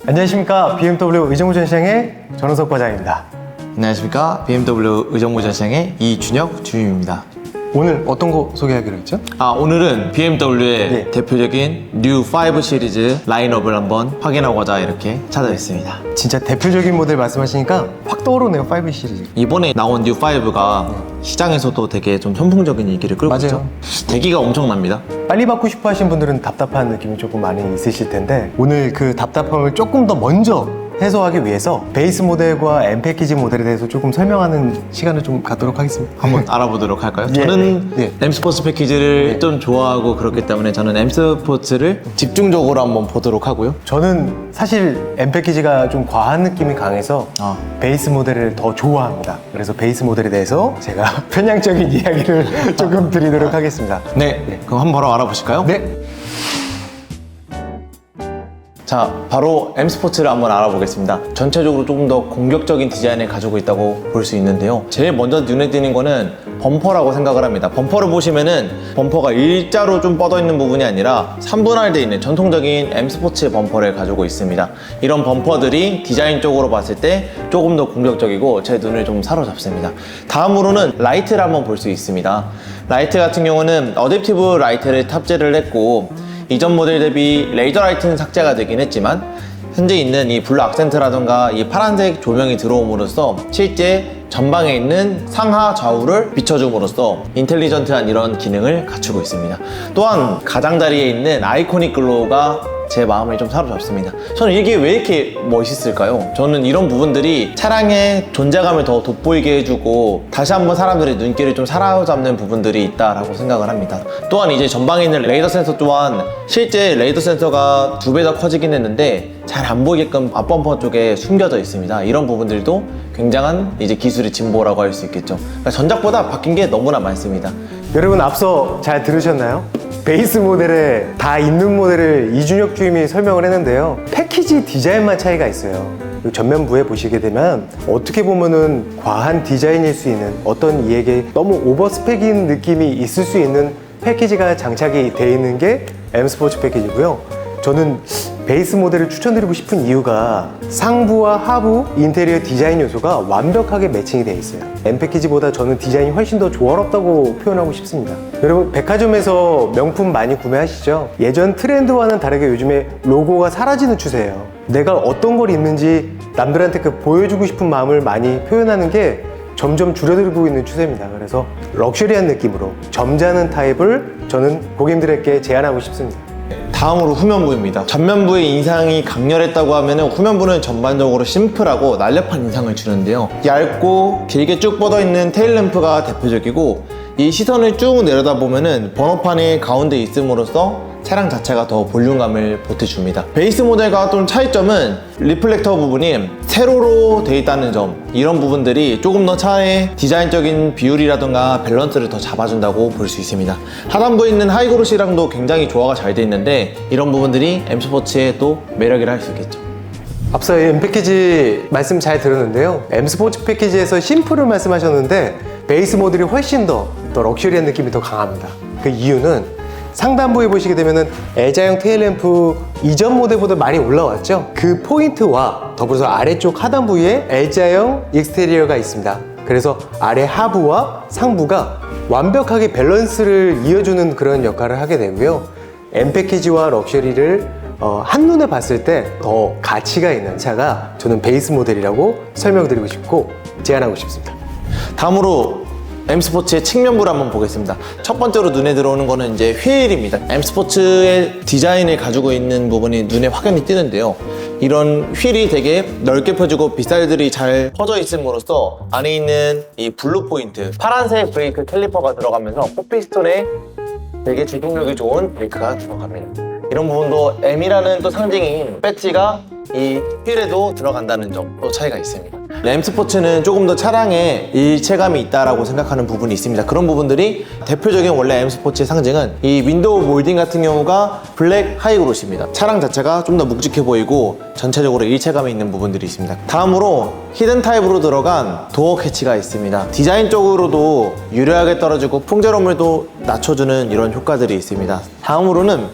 안녕하십니까. BMW 의정부 전시장의 전원석 과장입니다. 안녕하십니까. BMW 의정부 전시장의 이준혁 주임입니다. 오늘 어떤 거 소개하기로 했죠? 오늘은 BMW의 네. 대표적인 뉴 5 시리즈 라인업을 한번 확인하고자 이렇게 찾아뵙습니다. 진짜 대표적인 모델 말씀하시니까 확 떠오르네요. 5 시리즈. 이번에 나온 뉴 5가 시장에서도 되게 좀 선풍적인 인기를 끌고 맞아요. 있죠. 대기가 엄청납니다. 빨리 받고 싶어 하신 분들은 답답한 느낌이 조금 많이 있으실 텐데 오늘 그 답답함을 조금 더 먼저 해소하기 위해서 베이스 모델과 M 패키지 모델에 대해서 조금 설명하는 시간을 좀 갖도록 하겠습니다. 한번 알아보도록 할까요? 예, 저는 예. M 스포츠 패키지를 좀 좋아하고 그렇기 때문에 저는 M 스포츠를 집중적으로 한번 보도록 하고요. 저는 사실 M 패키지가 좀 과한 느낌이 강해서 베이스 모델을 더 좋아합니다. 그래서 베이스 모델에 대해서 제가 편향적인 이야기를 조금 드리도록 하겠습니다. 네, 그럼 한번 바로 알아보실까요? 네. 자, 바로 M 스포츠를 한번 알아보겠습니다. 전체적으로 조금 더 공격적인 디자인을 가지고 있다고 볼 수 있는데요. 제일 먼저 눈에 띄는 거는 범퍼라고 생각을 합니다. 범퍼를 보시면은 범퍼가 일자로 좀 뻗어 있는 부분이 아니라 3분할되어 있는 전통적인 M 스포츠 범퍼를 가지고 있습니다. 이런 범퍼들이 디자인적으로 봤을 때 조금 더 공격적이고 제 눈을 좀 사로잡습니다. 다음으로는 라이트를 한번 볼 수 있습니다. 라이트 같은 경우는 어댑티브 라이트를 탑재를 했고 이전 모델 대비 레이저 라이트는 삭제가 되긴 했지만 현재 있는 이 블루 악센트라던가 이 파란색 조명이 들어옴으로써 실제 전방에 있는 상하 좌우를 비춰줌으로써 인텔리전트한 이런 기능을 갖추고 있습니다. 또한 가장자리에 있는 아이코닉 글로우가 제 마음을 좀 사로잡습니다. 저는 이게 왜 이렇게 멋있을까요? 저는 이런 부분들이 차량의 존재감을 더 돋보이게 해주고 다시 한번 사람들의 눈길을 좀 사로잡는 부분들이 있다라고 생각을 합니다. 또한 이제 전방에 있는 레이더 센서 또한 실제 레이더 센서가 2배 더 커지긴 했는데 잘 안 보이게끔 앞범퍼 쪽에 숨겨져 있습니다. 이런 부분들도 굉장한 이제 기술의 진보라고 할 수 있겠죠. 그러니까 전작보다 바뀐 게 너무나 많습니다. 여러분 앞서 잘 들으셨나요? 베이스 모델에 다 있는 모델을 이준혁 주임이 설명을 했는데요. 패키지 디자인만 차이가 있어요. 전면부에 보시게 되면 어떻게 보면은 과한 디자인일 수 있는 어떤 이에게 너무 오버스펙인 느낌이 있을 수 있는 패키지가 장착이 되어 있는 게 M 스포츠 패키지고요. 저는 베이스 모델을 추천드리고 싶은 이유가 상부와 하부 인테리어 디자인 요소가 완벽하게 매칭이 되어 있어요. M 패키지보다 저는 디자인이 훨씬 더 조화롭다고 표현하고 싶습니다. 여러분 백화점에서 명품 많이 구매하시죠? 예전 트렌드와는 다르게 요즘에 로고가 사라지는 추세예요. 내가 어떤 걸 입는지 남들한테 그 보여주고 싶은 마음을 많이 표현하는 게 점점 줄어들고 있는 추세입니다. 그래서 럭셔리한 느낌으로 점잖은 타입을 저는 고객님들에게 제안하고 싶습니다. 다음으로 후면부입니다. 전면부의 인상이 강렬했다고 하면 후면부는 전반적으로 심플하고 날렵한 인상을 주는데요. 얇고 길게 쭉 뻗어있는 테일램프가 대표적이고 이 시선을 쭉 내려다보면 번호판이 가운데 있음으로써 차량 자체가 더 볼륨감을 보태줍니다. 베이스 모델과 좀 차이점은 리플렉터 부분이 세로로 되어 있다는 점, 이런 부분들이 조금 더 차의 디자인적인 비율이라던가 밸런스를 더 잡아준다고 볼 수 있습니다. 하단부에 있는 하이그로시랑도 굉장히 조화가 잘 되어 있는데 이런 부분들이 M 스포츠의 또 매력이라 할 수 있겠죠. 앞서 M 패키지 말씀 잘 들었는데요. M 스포츠 패키지에서 심플을 말씀하셨는데 베이스 모델이 훨씬 더 럭셔리한 느낌이 더 강합니다. 그 이유는 상단부에 보시게 되면은 L자형 테일램프 이전 모델보다 많이 올라왔죠. 그 포인트와 더불어서 아래쪽 하단부에 L자형 익스테리어가 있습니다. 그래서 아래 하부와 상부가 완벽하게 밸런스를 이어주는 그런 역할을 하게 되고요. M 패키지와 럭셔리를 한눈에 봤을 때 더 가치가 있는 차가 저는 베이스 모델이라고 설명드리고 싶고 제안하고 싶습니다. 다음으로 M 스포츠의 측면부를 한번 보겠습니다. 첫 번째로 눈에 들어오는 거는 이제 휠입니다. M 스포츠의 디자인을 가지고 있는 부분이 눈에 확연히 띄는데요. 이런 휠이 되게 넓게 펴지고 빗살들이 잘 퍼져 있음으로써 안에 있는 이 블루 포인트, 파란색 브레이크 캘리퍼가 들어가면서 포피스톤에 되게 주동력이 좋은 브레이크가 들어갑니다. 이런 부분도 M이라는 또 상징인 배지가 이 휠에도 들어간다는 점도 차이가 있습니다. M 스포츠는 조금 더 차량에 일체감이 있다라고 생각하는 부분이 있습니다. 그런 부분들이 대표적인 원래 M 스포츠의 상징은 이 윈도우 몰딩 같은 경우가 블랙 하이그로시입니다. 차량 자체가 좀 더 묵직해 보이고 전체적으로 일체감이 있는 부분들이 있습니다. 다음으로 히든 타입으로 들어간 도어 캐치가 있습니다. 디자인적으로도 유려하게 떨어지고 풍제로움을 또 낮춰주는 이런 효과들이 있습니다. 다음으로는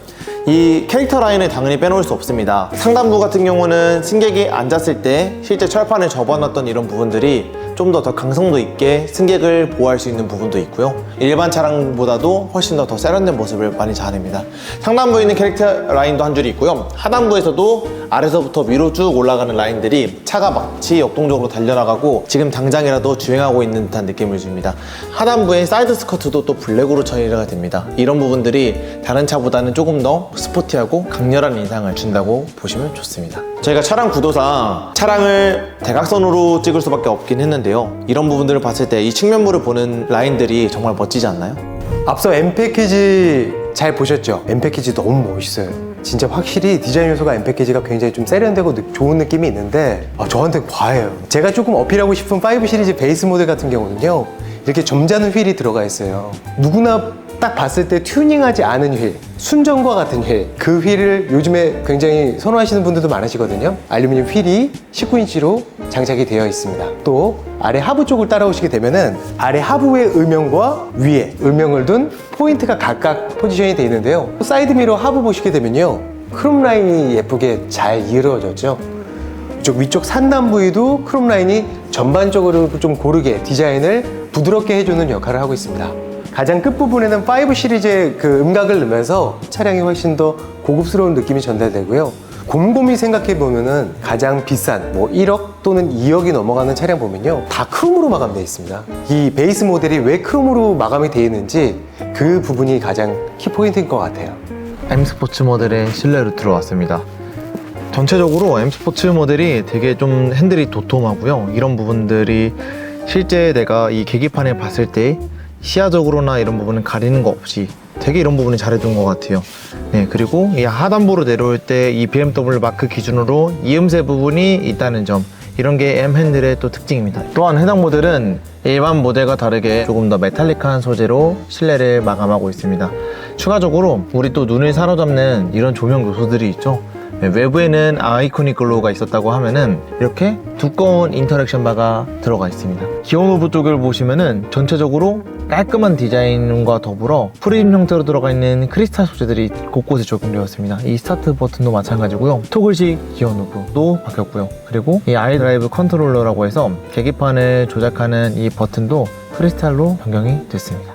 이 캐릭터 라인을 당연히 빼놓을 수 없습니다. 상단부 같은 경우는 승객이 앉았을 때 실제 철판에 접어놨던 이런 부분들이 좀 더 강성도 있게 승객을 보호할 수 있는 부분도 있고요. 일반 차량보다도 훨씬 더 세련된 모습을 많이 자아냅니다. 상단부에 있는 캐릭터 라인도 한 줄이 있고요. 하단부에서도 아래서부터 위로 쭉 올라가는 라인들이 차가 마치 역동적으로 달려나가고 지금 당장이라도 주행하고 있는 듯한 느낌을 줍니다. 하단부의 사이드 스커트도 또 블랙으로 처리가 됩니다. 이런 부분들이 다른 차보다는 조금 더 스포티하고 강렬한 인상을 준다고 보시면 좋습니다. 저희가 차량 구도상 차량을 대각선으로 찍을 수밖에 없긴 했는데요. 이런 부분들을 봤을 때 이 측면부를 보는 라인들이 정말 멋지지 않나요? 앞서 M 패키지 잘 보셨죠? M 패키지 너무 멋있어요. 진짜 확실히 디자인 요소가 M 패키지가 굉장히 좀 세련되고 좋은 느낌이 있는데 저한테 과해요. 제가 조금 어필하고 싶은 5 시리즈 베이스 모델 같은 경우는요, 이렇게 점잖은 휠이 들어가 있어요. 누구나 딱 봤을 때 튜닝하지 않은 휠, 순정과 같은 휠, 그 휠을 요즘에 굉장히 선호하시는 분들도 많으시거든요. 알루미늄 휠이 19인치로 장착이 되어 있습니다. 또 아래 하부 쪽을 따라오시게 되면은 아래 하부의 음영과 위에 음영을 둔 포인트가 각각 포지션이 되어 있는데요. 사이드 미러 하부 보시게 되면요, 크롬 라인이 예쁘게 잘 이루어졌죠. 이쪽 위쪽 상단 부위도 크롬 라인이 전반적으로 좀 고르게 디자인을 부드럽게 해주는 역할을 하고 있습니다. 가장 끝부분에는 5 시리즈의 그 음각을 넣으면서 차량이 훨씬 더 고급스러운 느낌이 전달되고요. 곰곰이 생각해 보면은 가장 비싼 1억 또는 2억이 넘어가는 차량 보면요, 다 크롬으로 마감되어 있습니다. 이 베이스 모델이 왜 크롬으로 마감이 되어 있는지 그 부분이 가장 키포인트인 것 같아요. M 스포츠 모델의 실내로 들어왔습니다. 전체적으로 M 스포츠 모델이 되게 좀 핸들이 도톰하고요. 이런 부분들이 실제 내가 이 계기판에 봤을 때 시야적으로나 이런 부분은 가리는 거 없이 되게 이런 부분이 잘해준 것 같아요. 네, 그리고 이 하단부로 내려올 때 이 BMW 마크 기준으로 이음새 부분이 있다는 점, 이런 게 M 핸들의 또 특징입니다. 또한 해당 모델은 일반 모델과 다르게 조금 더 메탈릭한 소재로 실내를 마감하고 있습니다. 추가적으로 우리 또 눈을 사로잡는 이런 조명 요소들이 있죠. 네, 외부에는 아이코닉 글로우가 있었다고 하면은 이렇게 두꺼운 인터랙션 바가 들어가 있습니다. 기어 노브 쪽을 보시면은 전체적으로 깔끔한 디자인과 더불어 프레임 형태로 들어가 있는 크리스탈 소재들이 곳곳에 적용되었습니다. 이 스타트 버튼도 마찬가지고요. 토글식 기어 노브도 바뀌었고요. 그리고 이 아이드라이브 컨트롤러라고 해서 계기판을 조작하는 이 버튼도 크리스탈로 변경이 됐습니다.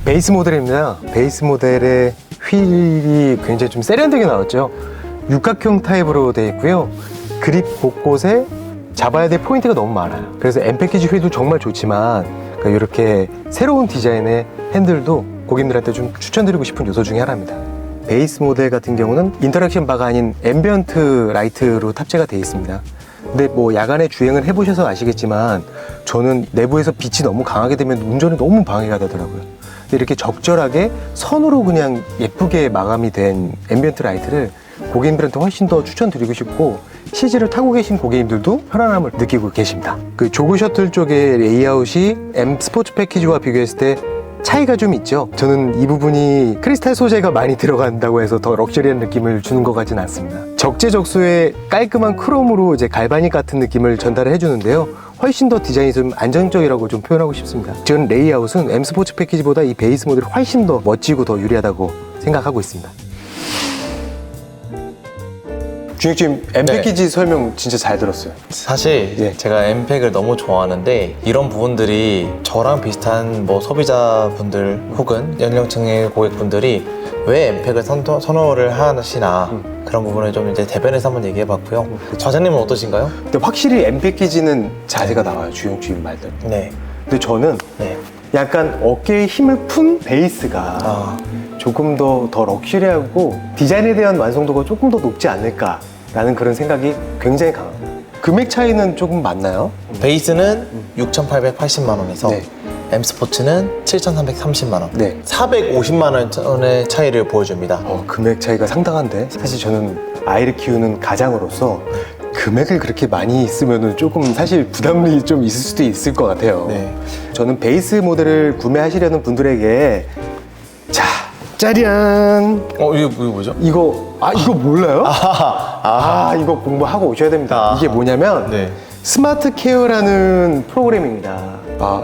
베이스 모델입니다. 베이스 모델의 휠이 굉장히 좀 세련되게 나왔죠. 육각형 타입으로 되어 있고요. 그립 곳곳에 잡아야 될 포인트가 너무 많아요. 그래서 M 패키지 휠도 정말 좋지만 이렇게 새로운 디자인의 핸들도 고객님들한테 좀 추천드리고 싶은 요소 중에 하나입니다. 베이스 모델 같은 경우는 인터랙션 바가 아닌 앰비언트 라이트로 탑재가 되어 있습니다. 근데 야간에 주행을 해보셔서 아시겠지만 저는 내부에서 빛이 너무 강하게 되면 운전이 너무 방해가 되더라고요. 근데 이렇게 적절하게 선으로 그냥 예쁘게 마감이 된 앰비언트 라이트를 고객님들한테 훨씬 더 추천드리고 싶고, CG를 타고 계신 고객님들도 편안함을 느끼고 계십니다. 그 조그 셔틀 쪽의 레이아웃이 M 스포츠 패키지와 비교했을 때 차이가 좀 있죠. 저는 이 부분이 크리스탈 소재가 많이 들어간다고 해서 더 럭셔리한 느낌을 주는 것 같지는 않습니다. 적재적소의 깔끔한 크롬으로 이제 갈바닉 같은 느낌을 전달을 해주는데요. 훨씬 더 디자인이 좀 안정적이라고 좀 표현하고 싶습니다. 전 레이아웃은 M 스포츠 패키지보다 이 베이스 모델이 훨씬 더 멋지고 더 유리하다고 생각하고 있습니다. 준혁님, M 패키지 설명 진짜 잘 들었어요. 사실 제가 M팩을 너무 좋아하는데 이런 부분들이 저랑 비슷한 소비자분들 혹은 연령층의 고객분들이 왜 M팩을 선호를 하시나 그런 부분을 좀 이제 대변해서 한번 얘기해봤고요. 과장님은 어떠신가요? 근데 확실히 M 패키지는 자세가 나와요, 주영 말대로. 네. 근데 저는 약간 어깨에 힘을 푼 베이스가 조금 더 럭셔리하고 디자인에 대한 완성도가 조금 더 높지 않을까라는 그런 생각이 굉장히 강합니다. 금액 차이는 조금 많나요? 베이스는 6,880만 원에서 네. M 스포츠는 7,330만 원, 네. 450만 원의 차이를 보여줍니다. 금액 차이가 상당한데 사실 저는 아이를 키우는 가장으로서 금액을 그렇게 많이 쓰면은 조금 사실 부담이 좀 있을 수도 있을 것 같아요. 네. 저는 베이스 모델을 구매하시려는 분들에게 자, 짜잔! 이거 뭐죠? 이거 몰라요? 이거 공부하고 오셔야 됩니다. 이게 뭐냐면 스마트 케어라는 프로그램입니다.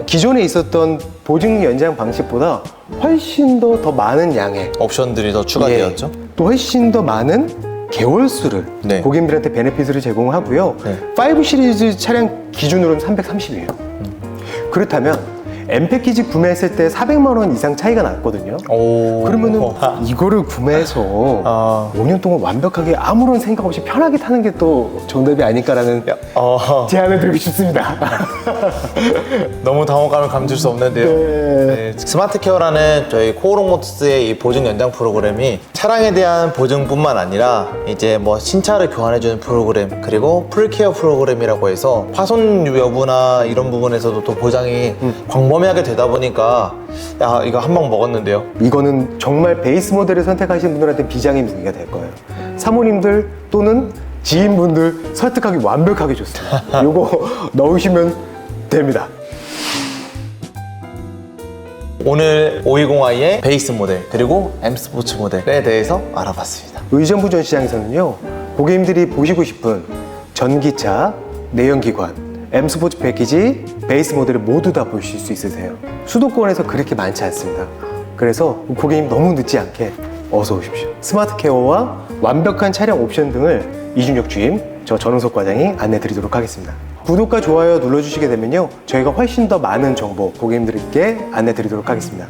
기존에 있었던 보증 연장 방식보다 훨씬 더 많은 양의 옵션들이 더 추가되었죠? 또 훨씬 더 많은 개월수를 네. 고객님들한테 베네핏을 제공하고요. 네. 5 시리즈 차량 기준으로는 330이에요. 그렇다면 M 패키지 구매했을 때 400만 원 이상 차이가 났거든요. 오. 그러면은 이거를 구매해서 아. 5년 동안 완벽하게 아무런 생각 없이 편하게 타는 게 또 정답이 아닐까라는 제안을 드리고 싶습니다. 너무 당혹감을 감출 수 없는데요. 네, 스마트 케어라는 저희 코오롱 모터스의 이 보증 연장 프로그램이 차량에 대한 보증뿐만 아니라 이제 뭐 신차를 교환해주는 프로그램, 그리고 풀케어 프로그램이라고 해서 파손 여부나 이런 부분에서도 또 보장이 광범위하게 되다 보니까 야, 이거 한 방 먹었는데요. 이거는 정말 베이스 모델을 선택하시는 분들한테 비장의 무기가 될 거예요. 사모님들 또는 지인분들 설득하기 완벽하게 좋습니다. 요거 넣으시면 됩니다. 오늘 520i의 베이스 모델 그리고 M 스포츠 모델에 대해서 알아봤습니다. 의정부 전 시장에서는요, 고객님들이 보시고 싶은 전기차, 내연기관, M 스포츠 패키지, 베이스 모델을 모두 다 보실 수 있으세요. 수도권에서 그렇게 많지 않습니다. 그래서 고객님 너무 늦지 않게 어서 오십시오. 스마트 케어와 완벽한 차량 옵션 등을 이준혁 주임, 저 전은석 과장이 안내 드리도록 하겠습니다. 구독과 좋아요 눌러주시게 되면요, 저희가 훨씬 더 많은 정보 고객님들께 안내 드리도록 하겠습니다.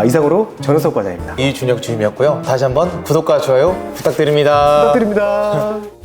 이상으로 전은석 과장입니다. 이준혁 주임이었고요. 다시 한번 구독과 좋아요 부탁드립니다. 부탁드립니다.